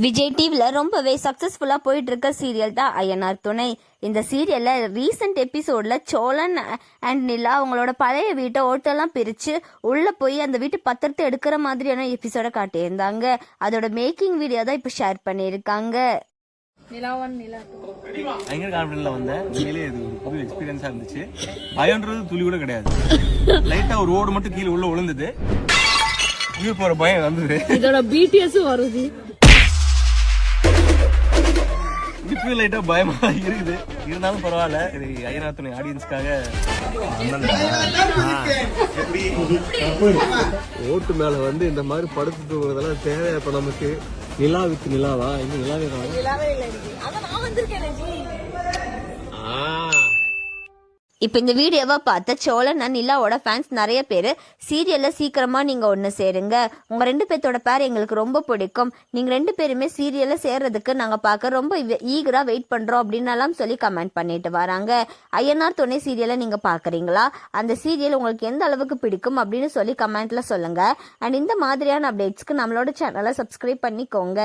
விஜய் டிவில ரொம்பவே சக்சஸ்ஃபுல்லா போயிட்டு இருக்க சீரியல் தான் ஐயனார் துணை. இந்த சீரியல்ல ரீசெண்ட் எபிசோட்ல சோழன் அண்ட் நிலா அவங்களோட பழைய வீட்டை ஓட்டெல்லாம் பிரிச்சு உள்ள போய் அந்த வீட்டு பத்திரத்தை எடுக்கிற மாதிரியான எபிசோட காட்டியிருந்தாங்க. அதோட மேக்கிங் வீடியோ தான் இப்ப ஷேர் பண்ணியிருக்காங்க. பயங்கர கான்ஃபிடன்ட்ல வந்தேன். உண்மையிலேயே இது ஒரு புது எக்ஸ்பீரியன்ஸா இருந்துச்சு. பயம்ன்றது துளி கூட கிடையாது. லைட்டா ஒரு ஓடு மட்டும் கீழே உள்ள விழுந்தது. உயிர் போற பயம் வந்தது. இதோட பிடிஎஸ் வருது. இப்பயும் லைட்டா பயமா இருக்குது. இருந்தாலும் பரவாயில்ல. இது ஐயனார் துணை ஆடியன்ஸ்க்காக ஓட்டு மேல வந்து இந்த மாதிரி படுத்து தூங்குறதெல்லாம் தேவை. இப்ப நமக்கு நிலா வித்து நிலாவா இன்னும் நிலாவே இப்ப இந்த வீடியோவை பார்த்த சோழன் நிலாவோட ஃபேன்ஸ் நிறைய பேர் சீரியல்ல சீக்கிரமா நீங்க ஒண்ணு சேருங்க, உங்க ரெண்டு பேர்த்தோட பேர் எங்களுக்கு ரொம்ப பிடிக்கும், நீங்க ரெண்டு பேருமே சீரியல்ல சேர்றதுக்கு நாங்க பார்க்க ரொம்ப ஈகரா வெயிட் பண்றோம் அப்படின்னு சொல்லி கமெண்ட் பண்ணிட்டு வராங்க. ஐயனார் துணை சீரியலை நீங்க பாக்குறீங்களா? அந்த சீரியல் உங்களுக்கு எந்த அளவுக்கு பிடிக்கும் அப்படின்னு சொல்லி கமெண்ட்ல சொல்லுங்க. அண்ட் இந்த மாதிரியான அப்டேட்ஸ்க்கு நம்மளோட சேனலை சப்ஸ்கிரைப் பண்ணிக்கோங்க.